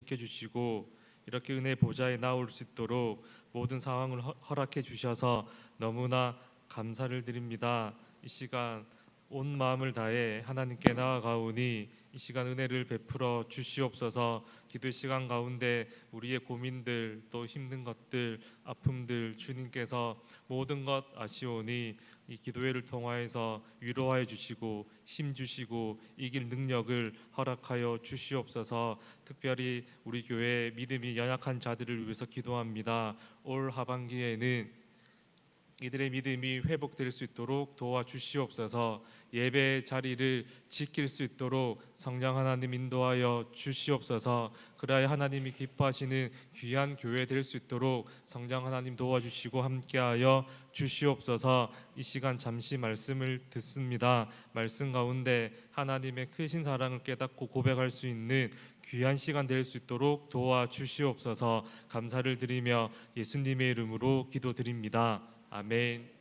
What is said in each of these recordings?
지켜주시고 이렇게 은혜 보좌에 나올 수 있도록 모든 상황을 허락해 주셔서 너무나 감사를 드립니다. 이 시간 온 마음을 다해 하나님께 나아가오니 이 시간 은혜를 베풀어 주시옵소서. 기도의 시간 가운데 우리의 고민들 또 힘든 것들 아픔들 주님께서 모든 것 아시오니 이 기도회를 통하여서 위로하여 주시고 힘 주시고 이길 능력을 허락하여 주시옵소서. 특별히 우리 교회 믿음이 연약한 자들을 위해서 기도합니다. 올 하반기에는 이들의 믿음이 회복될 수 있도록 도와주시옵소서. 예배 자리를 지킬 수 있도록 성령 하나님 인도하여 주시옵소서. 그래야 하나님이 기뻐하시는 귀한 교회 될 수 있도록 성령 하나님 도와주시고 함께하여 주시옵소서. 이 시간 잠시 말씀을 듣습니다. 말씀 가운데 하나님의 크신 사랑을 깨닫고 고백할 수 있는 귀한 시간 될 수 있도록 도와주시옵소서. 감사를 드리며 예수님의 이름으로 기도드립니다. 아멘.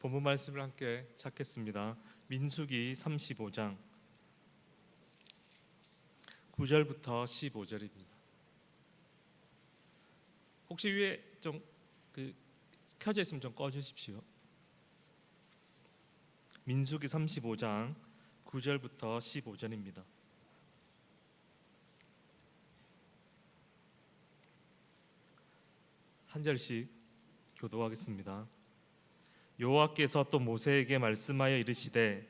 본문 말씀을 함께 찾겠습니다. 민수기 35장 9절부터 15절입니다. 혹시 위에 좀 켜져 있으면 좀 꺼주십시오. 민수기 35장 9절부터 15절입니다. 한 절씩 교도하겠습니다. 여호와께서 또 모세에게 말씀하여 이르시되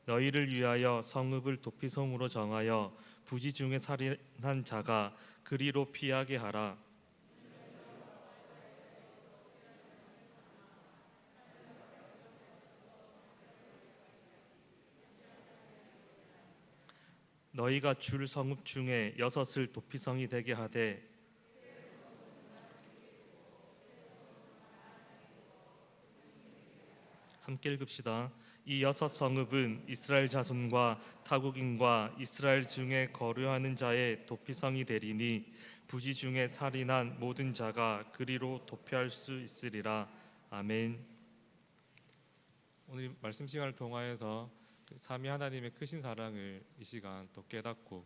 너희를 위하여 성읍을 도피성으로 정하여 부지 중에 살인한 자가 그리로 피하게 하라. 너희가 줄 성읍 중에 6을 도피성이 되게 하되 함께 읽읍시다. 이 6 성읍은 이스라엘 자손과 타국인과 이스라엘 중에 거류하는 자의 도피성이 되리니 부지 중에 살인한 모든 자가 그리로 도피할 수 있으리라. 아멘. 오늘 말씀 시간을 통하여서 삼위 하나님의 크신 사랑을 이 시간 또 깨닫고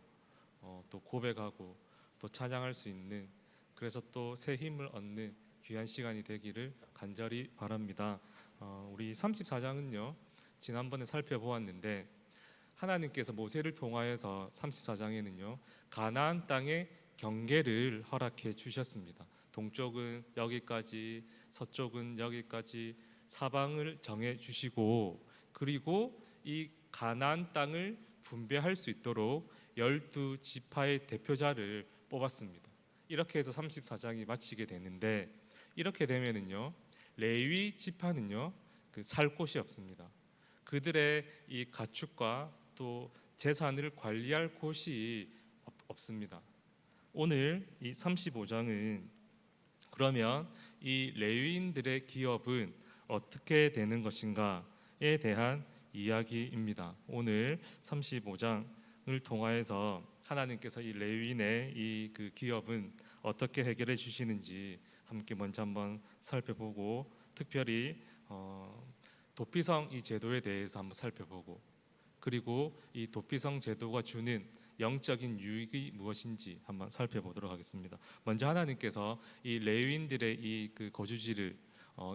또 고백하고 또 찬양할 수 있는, 그래서 또 새 힘을 얻는 귀한 시간이 되기를 간절히 바랍니다. 우리 34장은요 지난번에 살펴보았는데 하나님께서 모세를 통하여서 34장에는요 가나안 땅의 경계를 허락해 주셨습니다. 동쪽은 여기까지, 서쪽은 여기까지 사방을 정해 주시고, 그리고 이 가나안 땅을 분배할 수 있도록 12지파의 대표자를 뽑았습니다. 이렇게 해서 34장이 마치게 되는데, 이렇게 되면은요 레위 지파는요 살 곳이 없습니다. 그들의 이 가축과 또 재산을 관리할 곳이 없습니다. 오늘 이 35장은 그러면 이 레위인들의 기업은 어떻게 되는 것인가에 대한 이야기입니다. 오늘 35장을 통하여서 하나님께서 이 레위인의 이 기업은 어떻게 해결해 주시는지 함께 먼저 한번 살펴보고, 특별히 도피성 이 제도에 대해서 한번 살펴보고, 그리고 이 도피성 제도가 주는 영적인 유익이 무엇인지 한번 살펴보도록 하겠습니다. 먼저 하나님께서 이 레위인들의 이 거주지를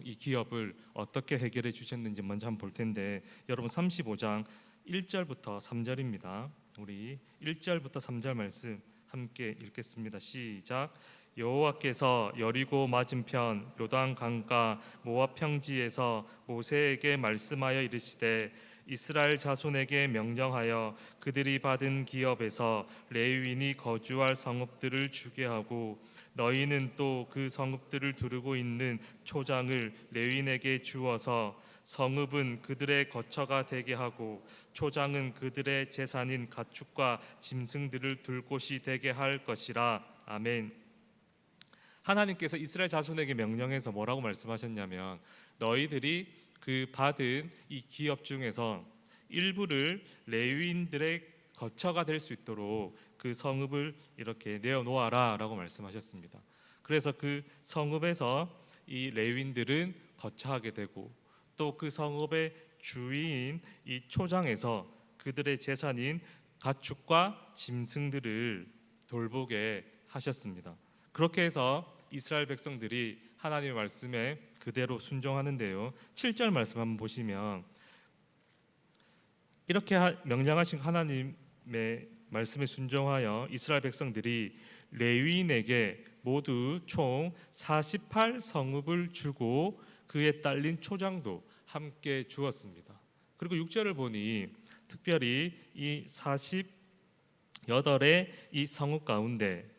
이 기업을 어떻게 해결해 주셨는지 먼저 한번 볼 텐데, 여러분 35장 1절부터 3절입니다. 우리 1절부터 3절 말씀 함께 읽겠습니다. 시작. 여호와께서 여리고 맞은편 요단 강가 모압 평지에서 모세에게 말씀하여 이르시되 이스라엘 자손에게 명령하여 그들이 받은 기업에서 레위인이 거주할 성읍들을 주게 하고 너희는 또 그 성읍들을 두르고 있는 초장을 레위인에게 주어서 성읍은 그들의 거처가 되게 하고 초장은 그들의 재산인 가축과 짐승들을 둘 곳이 되게 할 것이라. 아멘. 하나님께서 이스라엘 자손에게 명령해서 뭐라고 말씀하셨냐면, 너희들이 그 받은 이 기업 중에서 일부를 레위인들의 거처가 될 수 있도록 그 성읍을 이렇게 내어놓아라 라고 말씀하셨습니다. 그래서 그 성읍에서 이 레위인들은 거처하게 되고, 또 그 성읍의 주위인 이 초장에서 그들의 재산인 가축과 짐승들을 돌보게 하셨습니다. 그렇게 해서 이스라엘 백성들이 하나님의 말씀에 그대로 순종하는데요. 7절 말씀 한번 보시면, 이렇게 명령하신 하나님의 말씀에 순종하여 이스라엘 백성들이 레위인에게 모두 총 48성읍을 주고 그에 딸린 초장도 함께 주었습니다. 그리고 6절을 보니 특별히 이 48의 이 성읍 가운데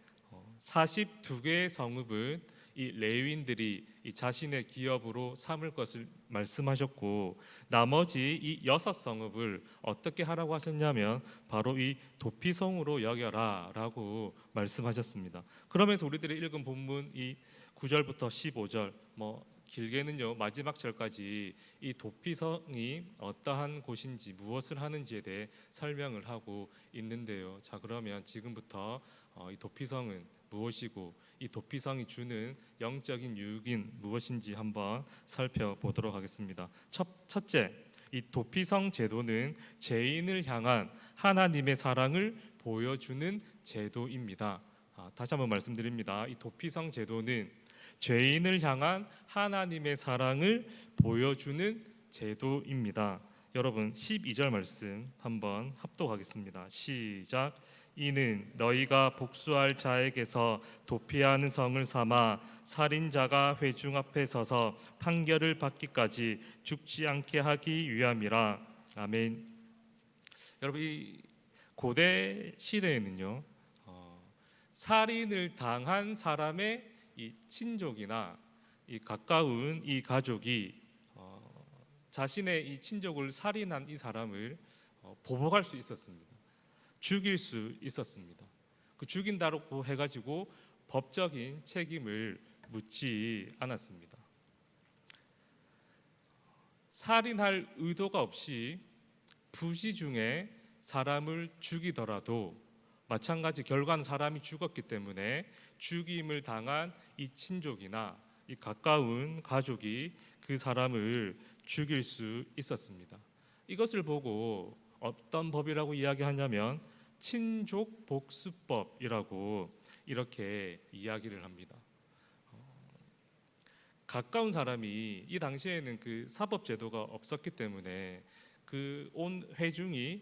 42개의 성읍은 이 레위인들이 이 자신의 기업으로 삼을 것을 말씀하셨고, 나머지 이 6성읍을 어떻게 하라고 하셨냐면 바로 이 도피성으로 여겨라라고 말씀하셨습니다. 그러면서 우리들이 읽은 본문 이 9절부터 15절 길게는요 마지막 절까지 이 도피성이 어떠한 곳인지 무엇을 하는지에 대해 설명을 하고 있는데요. 자, 그러면 지금부터 이 도피성은 무엇이고 이 도피성이 주는 영적인 유익인 무엇인지 한번 살펴보도록 하겠습니다. 첫째, 이 도피성 제도는 죄인을 향한 하나님의 사랑을 보여주는 제도입니다. 다시 한번 말씀드립니다. 이 도피성 제도는 죄인을 향한 하나님의 사랑을 보여주는 제도입니다. 여러분 12절 말씀 한번 합독하겠습니다. 시작. 이는 너희가 복수할 자에게서 도피하는 성을 삼아 살인자가 회중 앞에 서서 판결을 받기까지 죽지 않게 하기 위함이라. 아멘. 여러분 이 고대 시대에는요 살인을 당한 사람의 이 친족이나 이 가까운 이 가족이 자신의 이 친족을 살인한 이 사람을 보복할 수 있었습니다. 죽일 수 있었습니다. 그 죽인다고 해가지고 법적인 책임을 묻지 않았습니다. 살인할 의도가 없이 부시 중에 사람을 죽이더라도 마찬가지 결과는 사람이 죽었기 때문에 죽임을 당한 이 친족이나 이 가까운 가족이 그 사람을 죽일 수 있었습니다. 이것을 보고 어떤 법이라고 이야기하냐면 친족 복수법이라고 이렇게 이야기를 합니다. 가까운 사람이 이 당시에는 그 사법 제도가 없었기 때문에 그 온 회중이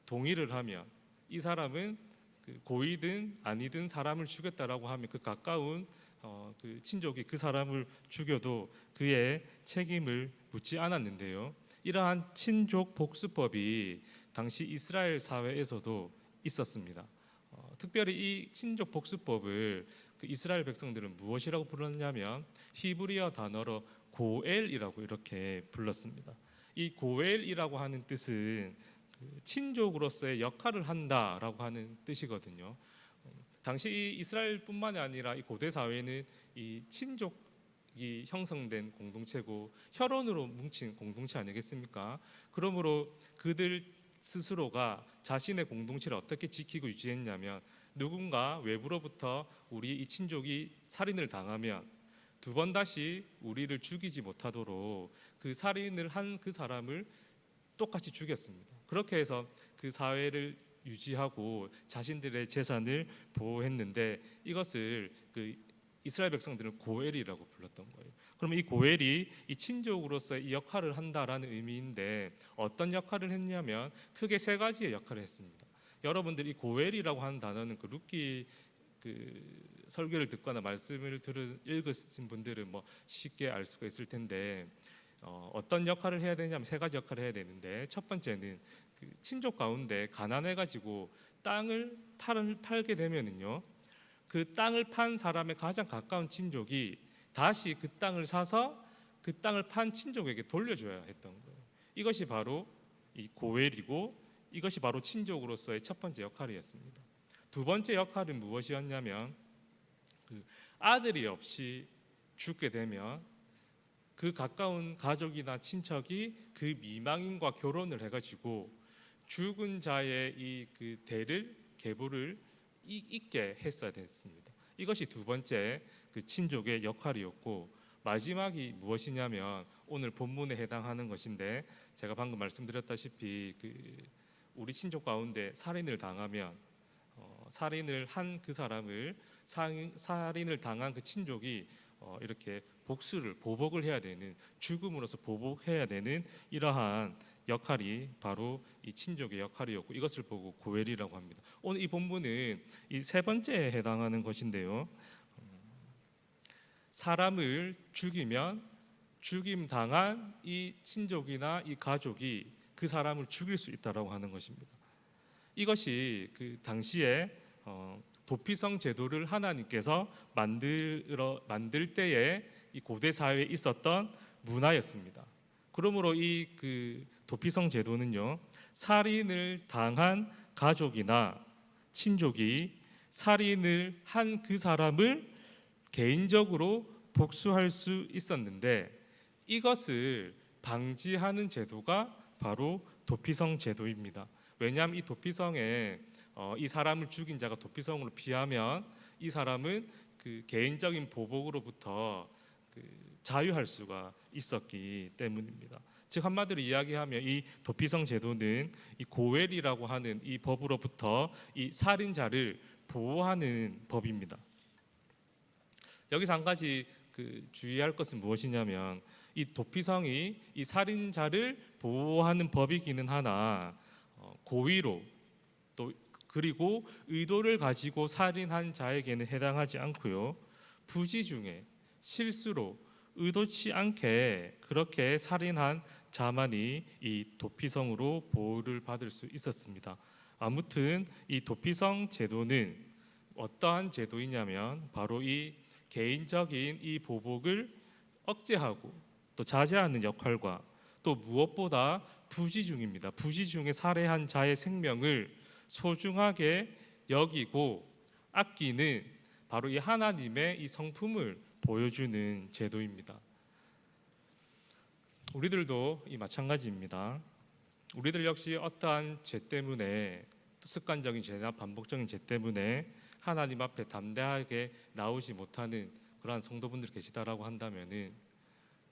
동의를 하면 이 사람은 그 고이든 아니든 사람을 죽였다라고 하면 그 가까운 그 친족이 그 사람을 죽여도 그의 책임을 묻지 않았는데요. 이러한 친족 복수법이 당시 이스라엘 사회에서도 있었습니다. 특별히 이 친족 복수법을 그 이스라엘 백성들은 무엇이라고 불렀냐면 히브리어 단어로 고엘이라고 이렇게 불렀습니다. 이 고엘이라고 하는 뜻은 친족으로서의 역할을 한다라고 하는 뜻이거든요. 당시 이스라엘뿐만이 아니라 이 고대 사회는 이 친족이 형성된 공동체고 혈연으로 뭉친 공동체 아니겠습니까? 그러므로 그들 스스로가 자신의 공동체를 어떻게 지키고 유지했냐면 누군가 외부로부터 우리 이 친족이 살인을 당하면 두 번 다시 우리를 죽이지 못하도록 그 살인을 한 그 사람을 똑같이 죽였습니다. 그렇게 해서 그 사회를 유지하고 자신들의 재산을 보호했는데 이것을 그 이스라엘 백성들은 고엘이라고 불렀던 거예요. 그럼 이 고엘이 이 친족으로서의 이 역할을 한다라는 의미인데 어떤 역할을 했냐면 크게 세 가지의 역할을 했습니다. 여러분들 이 고엘이라고 하는 단어는 그 룻기 그 설교를 듣거나 말씀을 읽으신 분들은 뭐 쉽게 알 수가 있을 텐데 어떤 역할을 해야 되냐면 세 가지 역할을 해야 되는데 첫 번째는 그 친족 가운데 가난해가지고 땅을 팔게 되면은요 그 땅을 판 사람의 가장 가까운 친족이 다시 그 땅을 사서 그 땅을 판 친족에게 돌려줘야 했던 거예요. 이것이 바로 이 고웰이고 이것이 바로 친족으로서의 첫 번째 역할이었습니다. 두 번째 역할은 무엇이었냐면 그 아들이 없이 죽게 되면 그 가까운 가족이나 친척이 그 미망인과 결혼을 해가지고 죽은 자의 이 그 대를 계보를 잇게 했어야 됐습니다. 이것이 두 번째 그 친족의 역할이었고 마지막이 무엇이냐면 오늘 본문에 해당하는 것인데 제가 방금 말씀드렸다시피 그 우리 친족 가운데 살인을 당하면 살인을 한 그 사람을 살인을 당한 그 친족이 이렇게 보복을 해야 되는 죽음으로써 보복해야 되는 이러한 역할이 바로 이 친족의 역할이었고 이것을 보고 고웰이라고 합니다. 오늘 이 본문은 이 세 번째에 해당하는 것인데요. 사람을 죽이면 죽임 당한 이 친족이나 이 가족이 그 사람을 죽일 수 있다라고 하는 것입니다. 이것이 그 당시에 도피성 제도를 하나님께서 만들 때에 이 고대 사회에 있었던 문화였습니다. 그러므로 이 그 도피성 제도는요, 살인을 당한 가족이나 친족이 살인을 한 그 사람을 개인적으로 복수할 수 있었는데 이것을 방지하는 제도가 바로 도피성 제도입니다. 왜냐하면 이 도피성에 이 사람을 죽인 자가 도피성으로 피하면 이 사람은 그 개인적인 보복으로부터 그 자유할 수가 있었기 때문입니다. 즉 한마디로 이야기하면 이 도피성 제도는 이 고웰이라고 하는 이 법으로부터 이 살인자를 보호하는 법입니다. 여기서 한 가지 그 주의할 것은 무엇이냐면 이 도피성이 이 살인자를 보호하는 법이기는 하나 고의로 또 그리고 의도를 가지고 살인한 자에게는 해당하지 않고요. 부지 중에 실수로 의도치 않게 그렇게 살인한 자만이 이 도피성으로 보호를 받을 수 있었습니다. 아무튼 이 도피성 제도는 어떠한 제도이냐면 바로 이 개인적인 이 보복을 억제하고 또 자제하는 역할과 또 무엇보다 부지중입니다. 부지중에 살해한 자의 생명을 소중하게 여기고 아끼는 바로 이 하나님의 이 성품을 보여주는 제도입니다. 우리들도 이 마찬가지입니다. 우리들 역시 어떠한 죄 때문에 또 습관적인 죄나 반복적인 죄 때문에 하나님 앞에 담대하게 나오지 못하는 그러한 성도분들 계시다라고 한다면은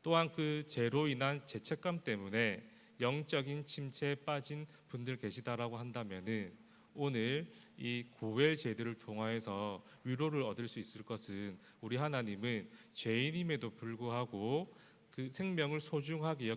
또한 그 죄로 인한 죄책감 때문에 영적인 침체에 빠진 분들 계시다라고 한다면은 오늘 이 고웰 제도를 통하여서 위로를 얻을 수 있을 것은 우리 하나님은 죄인임에도 불구하고 그 생명을 소중하게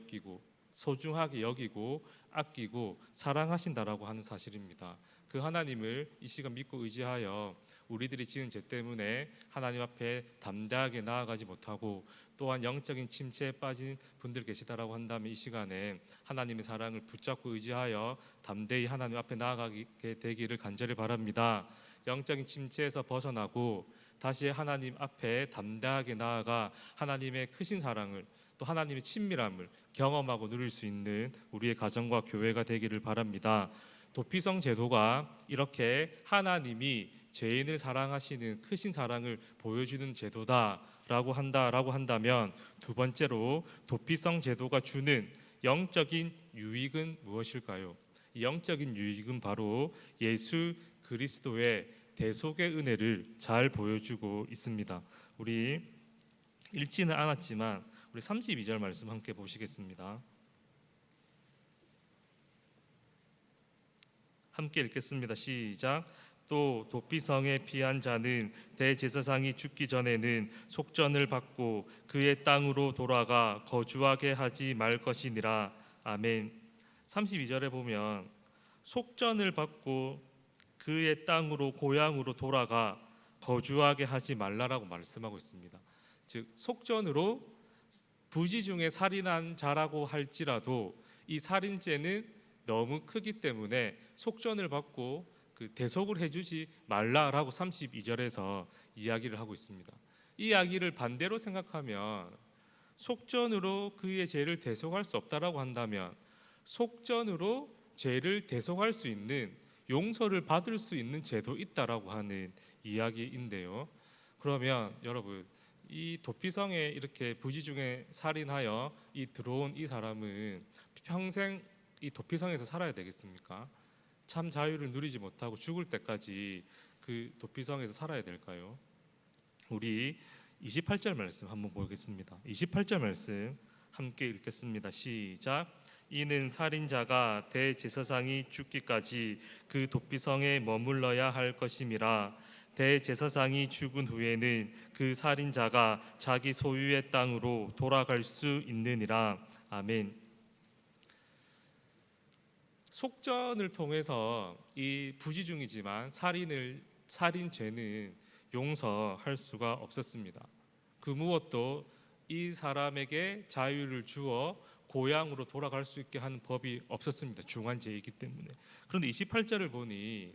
여기고 아끼고 사랑하신다라고 하는 사실입니다. 그 하나님을 이 시간 믿고 의지하여 우리들이 지은 죄 때문에 하나님 앞에 담대하게 나아가지 못하고 또한 영적인 침체에 빠진 분들 계시다라고 한다면 이 시간에 하나님의 사랑을 붙잡고 의지하여 담대히 하나님 앞에 나아가게 되기를 간절히 바랍니다. 영적인 침체에서 벗어나고 다시 하나님 앞에 담대하게 나아가 하나님의 크신 사랑을 또 하나님의 친밀함을 경험하고 누릴 수 있는 우리의 가정과 교회가 되기를 바랍니다. 도피성 제도가 이렇게 하나님이 죄인을 사랑하시는 크신 사랑을 보여주는 제도다라고 한다면 두 번째로 도피성 제도가 주는 영적인 유익은 무엇일까요? 이 영적인 유익은 바로 예수 그리스도의 대속의 은혜를 잘 보여주고 있습니다. 우리 읽지는 않았지만 우리 32절 말씀 함께 보시겠습니다. 함께 읽겠습니다. 시작. 또 도피성에 피한 자는 대제사장이 죽기 전에는 속전을 받고 그의 땅으로 돌아가 거주하게 하지 말 것이니라. 아멘. 32절에 보면 속전을 받고 그의 땅으로 고향으로 돌아가 거주하게 하지 말라라고 말씀하고 있습니다. 즉 속전으로 부지 중에 살인한 자라고 할지라도 이 살인죄는 너무 크기 때문에 속전을 받고 그 대속을 해주지 말라라고 32절에서 이야기를 하고 있습니다. 이 이야기를 반대로 생각하면 속전으로 그의 죄를 대속할 수 없다라고 한다면 속전으로 죄를 대속할 수 있는 용서를 받을 수 있는 죄도 있다라고 하는 이야기인데요. 그러면 여러분, 이 도피성에 이렇게 부지 중에 살인하여 들어온 이 사람은 평생 이 도피성에서 살아야 되겠습니까? 참 자유를 누리지 못하고 죽을 때까지 그 도피성에서 살아야 될까요? 우리 28절 말씀 한번 보겠습니다. 28절 말씀 함께 읽겠습니다. 시작. 이는 살인자가 대제사장이 죽기까지 그 도피성에 머물러야 할 것임이라. 대제사장이 죽은 후에는 그 살인자가 자기 소유의 땅으로 돌아갈 수 있느니라. 아멘. 속전을 통해서 이 부지 중이지만 살인죄는 용서할 수가 없었습니다. 그 무엇도 이 사람에게 자유를 주어 고향으로 돌아갈 수 있게 하는 법이 없었습니다. 중환죄이기 때문에. 그런데 28절을 보니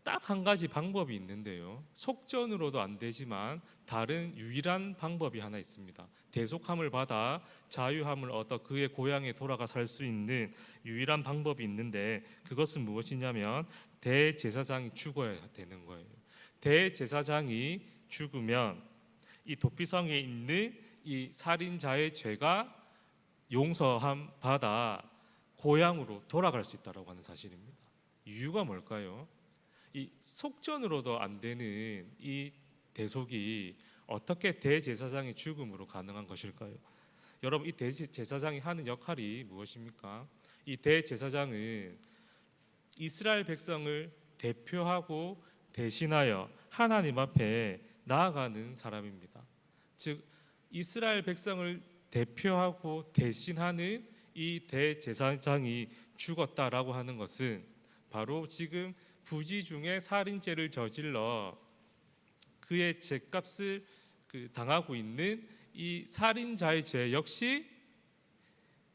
딱 한 가지 방법이 있는데요. 속전으로도 안 되지만 다른 유일한 방법이 하나 있습니다. 대속함을 받아 자유함을 얻어 그의 고향에 돌아가 살 수 있는 유일한 방법이 있는데 그것은 무엇이냐면 대제사장이 죽어야 되는 거예요. 대제사장이 죽으면 이 도피성에 있는 이 살인자의 죄가 용서함 받아 고향으로 돌아갈 수 있다라고 하는 사실입니다. 이유가 뭘까요? 이 속전으로도 안 되는 이 대속이 어떻게 대제사장의 죽음으로 가능한 것일까요? 여러분, 이 대제사장이 하는 역할이 무엇입니까? 이 대제사장은 이스라엘 백성을 대표하고 대신하여 하나님 앞에 나아가는 사람입니다. 즉 이스라엘 백성을 대표하고 대신하는 이 대제사장이 죽었다라고 하는 것은 바로 지금 부지 중에 살인죄를 저질러 그의 죄값을 당하고 있는 이 살인자의 죄 역시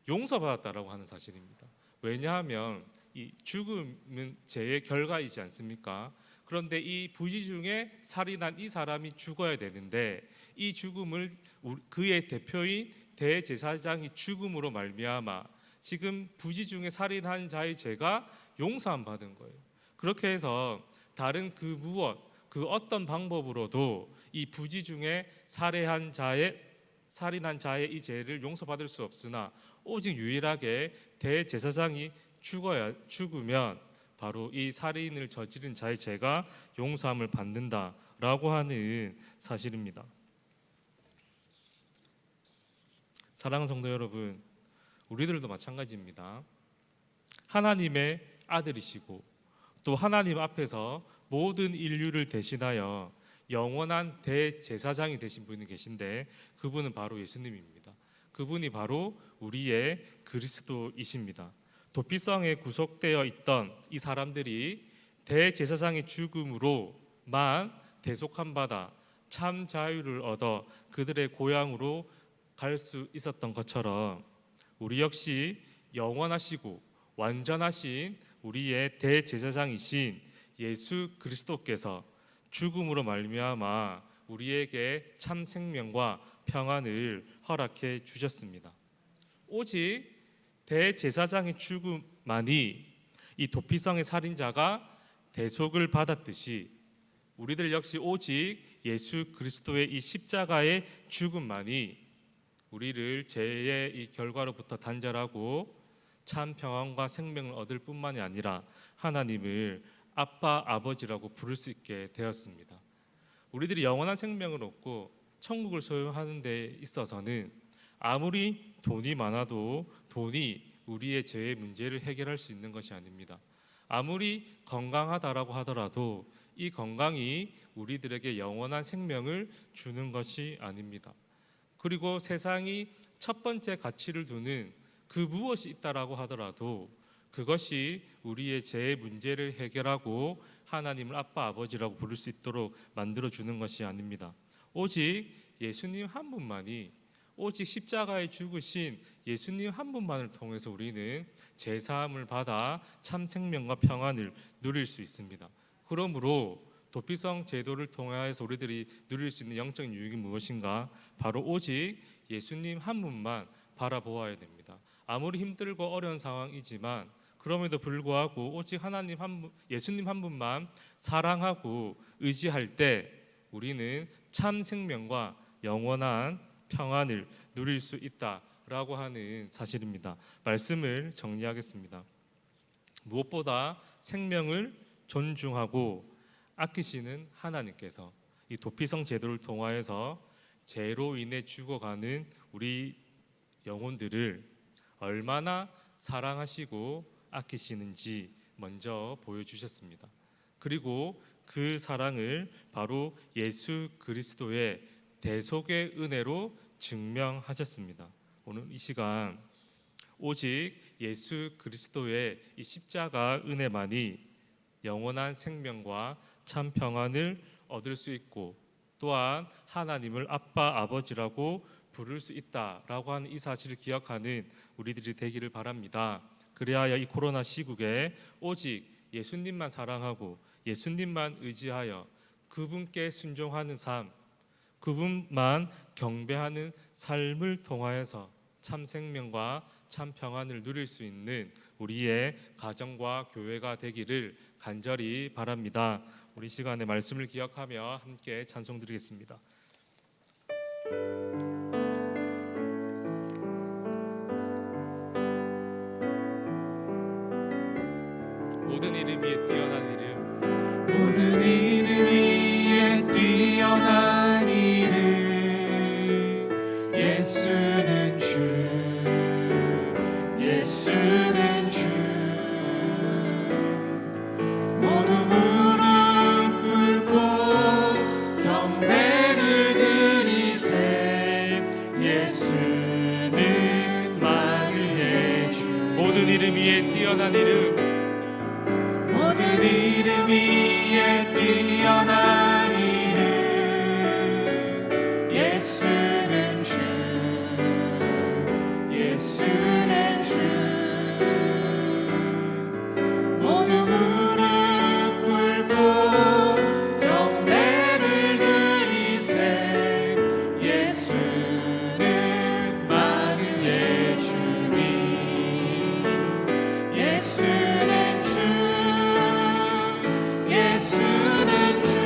용서받았다라고 하는 사실입니다. 왜냐하면 이 죽음은 죄의 결과이지 않습니까? 그런데 이 부지 중에 살인한 이 사람이 죽어야 되는데 이 죽음을 그의 대표인 대제사장이 죽음으로 말미암아 지금 부지 중에 살인한 자의 죄가 용서함 받은 거예요. 그렇게 해서 다른 그 어떤 방법으로도 이 부지 중에 살인한 자의 이 죄를 용서받을 수 없으나 오직 유일하게 대제사장이 죽으면 바로 이 살인을 저지른 자의 죄가 용서함을 받는다라고 하는 사실입니다. 사랑하는 성도 여러분, 우리들도 마찬가지입니다. 하나님의 아들이시고 또 하나님 앞에서 모든 인류를 대신하여 영원한 대제사장이 되신 분이 계신데 그분은 바로 예수님입니다. 그분이 바로 우리의 그리스도이십니다. 도피성에 구속되어 있던 이 사람들이 대제사장의 죽음으로만 대속함 받아 참 자유를 얻어 그들의 고향으로 갈 수 있었던 것처럼 우리 역시 영원하시고 완전하신 우리의 대제사장이신 예수 그리스도께서 죽음으로 말미암아 우리에게 참 생명과 평안을 허락해 주셨습니다. 오직 대제사장의 죽음만이 이 도피성의 살인자가 대속을 받았듯이 우리들 역시 오직 예수 그리스도의 이 십자가의 죽음만이 우리를 죄의 이 결과로부터 단절하고 참 평안과 생명을 얻을 뿐만이 아니라 하나님을 아빠, 아버지라고 부를 수 있게 되었습니다. 우리들이 영원한 생명을 얻고 천국을 소유하는 데 있어서는 아무리 돈이 많아도 돈이 우리의 죄의 문제를 해결할 수 있는 것이 아닙니다. 아무리 건강하다라고 하더라도 이 건강이 우리들에게 영원한 생명을 주는 것이 아닙니다. 그리고 세상이 첫 번째 가치를 두는 그 무엇이 있다라고 하더라도 그것이 우리의 죄의 문제를 해결하고 하나님을 아빠 아버지라고 부를 수 있도록 만들어주는 것이 아닙니다. 오직 예수님 한 분만이 오직 십자가에 죽으신 예수님 한 분만을 통해서 우리는 제사함을 받아 참 생명과 평안을 누릴 수 있습니다. 그러므로 도피성 제도를 통해서 우리들이 누릴 수 있는 영적인 유익이 무엇인가? 바로 오직 예수님 한 분만 바라보아야 됩니다. 아무리 힘들고 어려운 상황이지만 그럼에도 불구하고 오직 하나님 한 분, 예수님 한 분만 사랑하고 의지할 때 우리는 참 생명과 영원한 평안을 누릴 수 있다라고 하는 사실입니다. 말씀을 정리하겠습니다. 무엇보다 생명을 존중하고 아끼시는 하나님께서 이 도피성 제도를 통하여서 죄로 인해 죽어가는 우리 영혼들을 얼마나 사랑하시고 아끼시는지 먼저 보여주셨습니다. 그리고 그 사랑을 바로 예수 그리스도의 대속의 은혜로 증명하셨습니다. 오늘 이 시간 오직 예수 그리스도의 이 십자가 은혜만이 영원한 생명과 참 평안을 얻을 수 있고 또한 하나님을 아빠 아버지라고 부를 수 있다라고 하는 이 사실을 기억하는 우리들이 되기를 바랍니다. 그래야 이 코로나 시국에 오직 예수님만 사랑하고 예수님만 의지하여 그분께 순종하는 삶, 그분만 경배하는 삶을 통하여서 참 생명과 참 평안을 누릴 수 있는 우리의 가정과 교회가 되기를 간절히 바랍니다. 우리 시간에 말씀을 기억하며 함께 찬송 드리겠습니다. 모든 이름 위에 뛰어난 이름, 모든 이름 위에 뛰어난 이름, 예수는 주, 예수는 주. 모두 무릎 꿇고 경배를 드리세. 예수는 만유의 주. 모든 이름 위에 뛰어난 이름, 모든 이름 위에 뛰어난 이름, 예수는 주, 예수는 주. 모두 무릎 꿇고 경배를 드리세. 예수는 만유의 주님, 예수는 주, 예수는 주.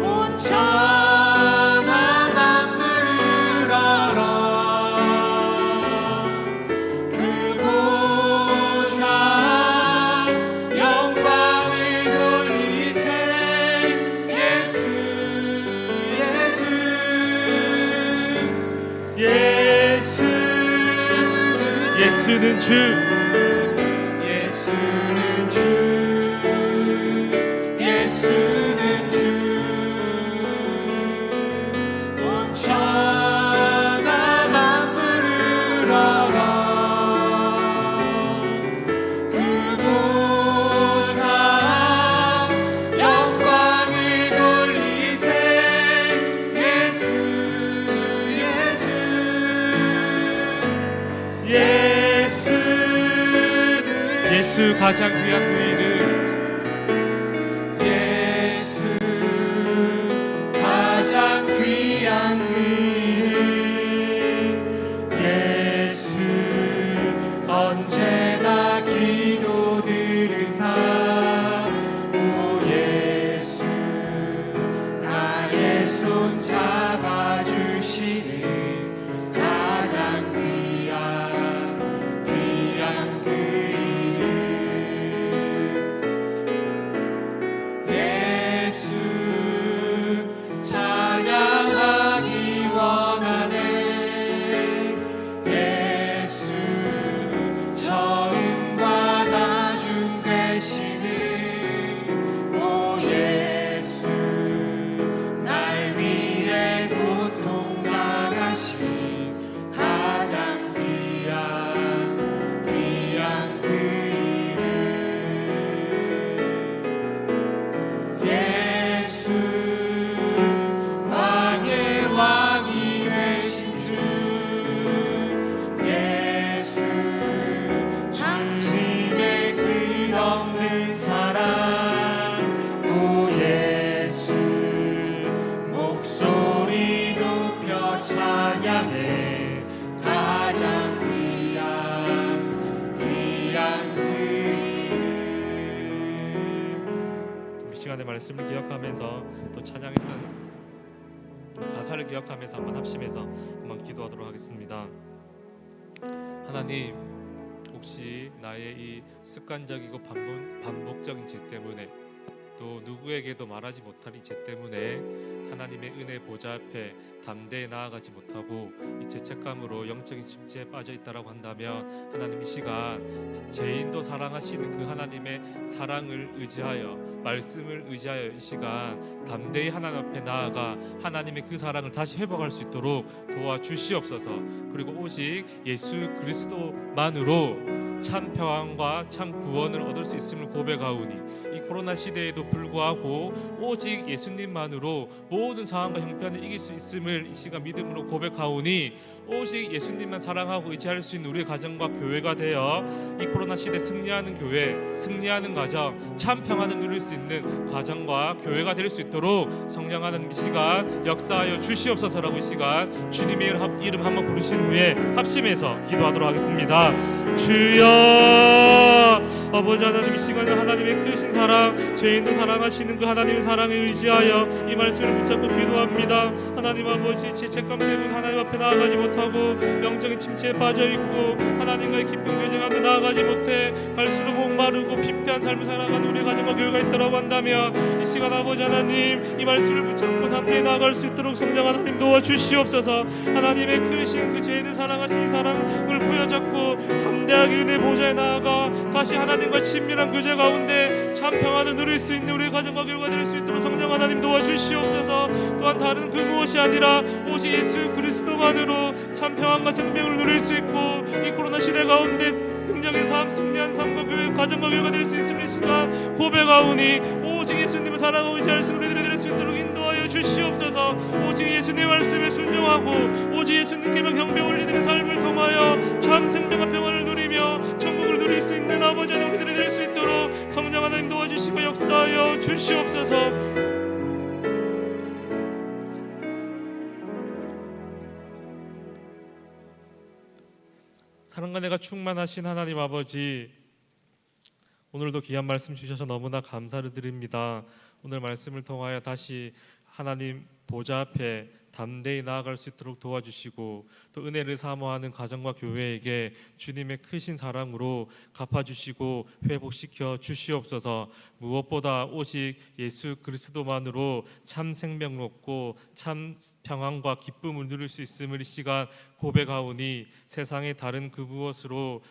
온 천하 만물을 알아. 그 보좌 영광을 돌리세. 예수, 예수, 예수는 주, 예수는 주, 예수는 주. 온 천하 만물을 알아. 그 보좌 영광을 돌리세. 예수, 예수, 예수 가장 귀한 그 이름, 예수 가장 귀한 그 이름. 예수 언제나 기도 들으사. 오 예수 나의 손 잡아주시는 가장 귀한 그 이름. 예수 찬양하기 원하네. 예수 저 시간에 말씀을 기억하면서 또 찬양했던 가사를 기억하면서 한번 합심해서 한번 기도하도록 하겠습니다. 하나님, 혹시 나의 이 습관적이고 반복적인 죄 때문에 또 누구에게도 말하지 못할 이 죄 때문에 하나님의 은혜 보좌 앞에 담대히 나아가지 못하고 이 죄책감으로 영적인 침체에 빠져 있다라고 한다면, 하나님 이 시간 죄인도 사랑하시는 그 하나님의 사랑을 의지하여, 말씀을 의지하여 이 시간 담대히 하나님 앞에 나아가 하나님의 그 사랑을 다시 회복할 수 있도록 도와주시옵소서. 그리고 오직 예수 그리스도만으로 참 평안과 참 구원을 얻을 수 있음을 고백하오니, 이 코로나 시대에도 불구하고 오직 예수님만으로 모든 상황과 형편을 이길 수 있음을 이 시간 믿음으로 고백하오니, 오직 예수님만 사랑하고 의지할 수 있는 우리의 가정과 교회가 되어 이 코로나 시대 승리하는 교회, 승리하는 가정, 참 평안을 누릴 수 있는 가정과 교회가 될 수 있도록 성령 하나님 이 시간 역사하여 주시옵소서라고 이 시간 주님의 이름 한번 부르신 후에 합심해서 기도하도록 하겠습니다. 주여, 아버지 하나님, 이 시간에 하나님의 크신 사랑, 죄인도 사랑하시는 그 하나님의 사랑에 의지하여 이 말씀을 붙잡고 기도합니다. 하나님 아버지, 죄책감 때문에 하나님 앞에 나아가지 못하고 영적인 침체에 빠져있고 하나님과의 기쁜 교제 가운데 나아가지 못해 갈수록 목마르고 피폐한 삶을 살아가는 우리의 가정과 교회가 있다고 한다면, 이 시간 아버지 하나님, 이 말씀을 붙잡고 담대히 나아갈 수 있도록 성령 하나님 도와주시옵소서. 하나님의 크신 그 죄인을 사랑하신 사랑을 부여잡고 담대하게 은혜 보좌에 나아가 다시 하나님과 친밀한 교제 가운데 참 평안을 누릴 수 있는 우리의 가정과 교회가 될 수 있도록 성령 하나님 도와주시옵소서. 또한 다른 그 무엇이 아니라 오직 예수 그리스도만으로 참 평안과 생명을 누릴 수 있고, 이 코로나 시대 가운데 능력의 삶, 승리한 삶과 교회, 가정과 교회가 될 수 있음을 시간 고백하오니, 오직 예수님을 사랑하고 의지할 수 있는 우리들이 될 수 있도록 인도하여 주시옵소서. 오직 예수님의 말씀에 순종하고 오직 예수님께만 경배 올리는 삶을 통하여 참 생명과 평안을 누리며 천국을 누릴 수 있는 아버지 하나님 우리들이 될 수 있도록 성령 하나님 도와주시고 역사하여 주시옵소서. 사랑과 내가 충만하신 하나님 아버지, 오늘도 귀한 말씀 주셔서 너무나 감사를 드립니다. 오늘 말씀을 통하여 다시 하나님 보좌 앞에 담대히 나아갈 수 있도록 도와주시고, 또 은혜를 사모하는 가정과 교회에게 주님의 크신 사랑으로 갚아주시고 회복시켜 주시옵소서. 무엇보다 오직 예수 그리스도만으로 참 생명을 얻고 참 평안과 기쁨을 누릴 수 있음을 이 시간 고백하오니, 세상의 다른 그 무엇으로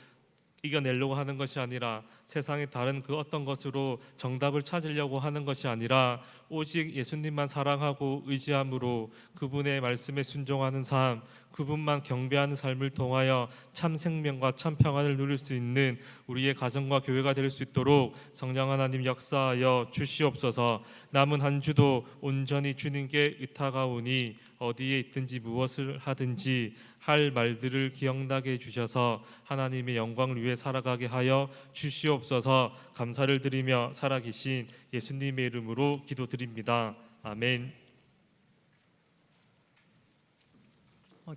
이겨내려고 하는 것이 아니라, 세상의 다른 그 어떤 것으로 정답을 찾으려고 하는 것이 아니라, 오직 예수님만 사랑하고 의지함으로 그분의 말씀에 순종하는 삶, 그분만 경배하는 삶을 통하여 참 생명과 참 평안을 누릴 수 있는 우리의 가정과 교회가 될 수 있도록 성령 하나님 역사하여 주시옵소서. 남은 한 주도 온전히 주님께 의탁하오니, 어디에 있든지 무엇을 하든지 할 말들을 기억나게 해주셔서 하나님의 영광을 위해 살아가게 하여 주시옵소서. 감사를 드리며 살아계신 예수님의 이름으로 기도드립니다. 아멘.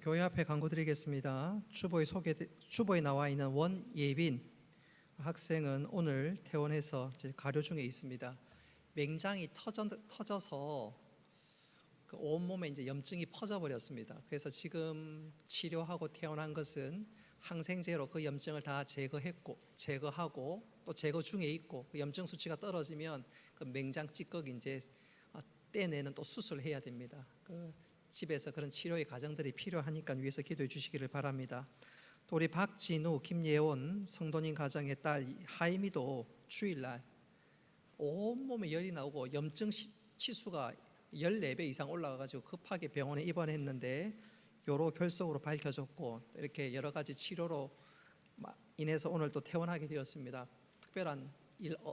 교회 앞에 간구드리겠습니다. 주보에 나와 있는 원예빈 학생은 오늘 퇴원해서 가료 중에 있습니다. 맹장이 터져서 그 온몸에 이제 염증이 퍼져버렸습니다. 그래서 지금 치료하고 퇴원한 것은 항생제로 그 염증을 다 제거하고 또 제거 중에 있고, 그 염증 수치가 떨어지면 그 맹장 찌꺼기 이제 떼내는 또 수술을 해야 됩니다. 그 집에서 그런 치료의 과정들이 필요하니까 위해서 기도해 주시기를 바랍니다. 또 우리 박진우, 김예원 성도님 가정의 딸 하임이도 주일날 온몸에 열이 나오고 염증 치수가 14배 이상 올라가가지고 급하게 병원에 입원했는데 요로 결석으로 밝혀졌고, 이렇게 여러 가지 치료로 인해서 오늘 또 퇴원하게 되었습니다. 특별한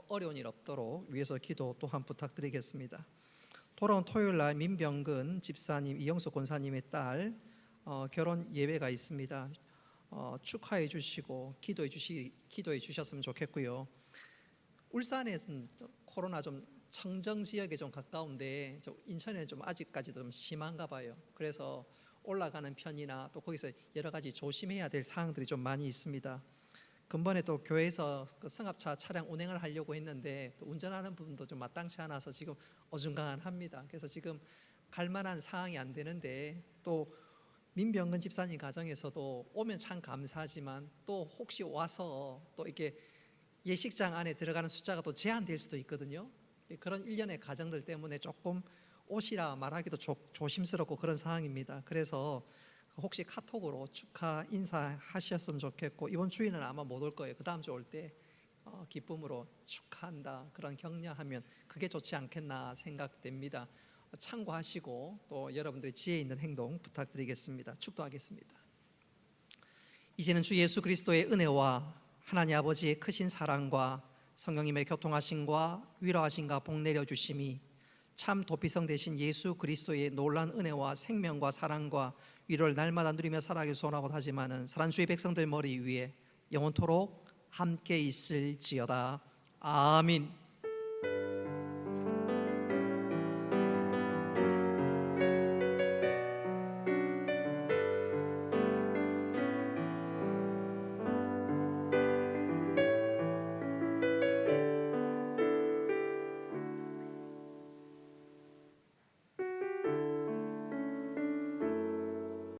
어려운 일 없도록 위해서 기도 또한 부탁드리겠습니다. 돌아온 토요일 날 민병근 집사님, 이영수 권사님의 딸 결혼 예배가 있습니다. 축하해 주시고 기도해 주셨으면 좋겠고요. 울산에는 코로나 좀 청정 지역에 좀 가까운데 인천에는 좀 아직까지도 좀 심한가 봐요. 그래서 올라가는 편이나 또 거기서 여러 가지 조심해야 될 사항들이 좀 많이 있습니다. 근본에 또 교회에서 그 승합차 차량 운행을 하려고 했는데 또 운전하는 분도 좀 마땅치 않아서 지금 어중간합니다. 그래서 지금 갈 만한 상황이 안 되는데, 또 민병근 집사님 가정에서도 오면 참 감사하지만 또 혹시 와서 또 이렇게 예식장 안에 들어가는 숫자가 또 제한될 수도 있거든요. 그런 일련의 가정들 때문에 조금 오시라 말하기도 조심스럽고 그런 상황입니다. 그래서 혹시 카톡으로 축하 인사하셨으면 좋겠고, 이번 주에는 아마 못 올 거예요. 그 다음 주 올 때 기쁨으로 축하한다 그런 격려하면 그게 좋지 않겠나 생각됩니다. 참고하시고 또 여러분들의 지혜 있는 행동 부탁드리겠습니다. 축도하겠습니다. 이제는 주 예수 그리스도의 은혜와 하나님 아버지의 크신 사랑과 성령님의 교통하심과 위로하심과 복 내려주심이, 참 도피성 되신 예수 그리스도의 놀라운 은혜와 생명과 사랑과 위로를 날마다 누리며 살아가길 소원하고 하지만은 사랑 주의 백성들 머리 위에 영원토록 함께 있을지어다. 아멘.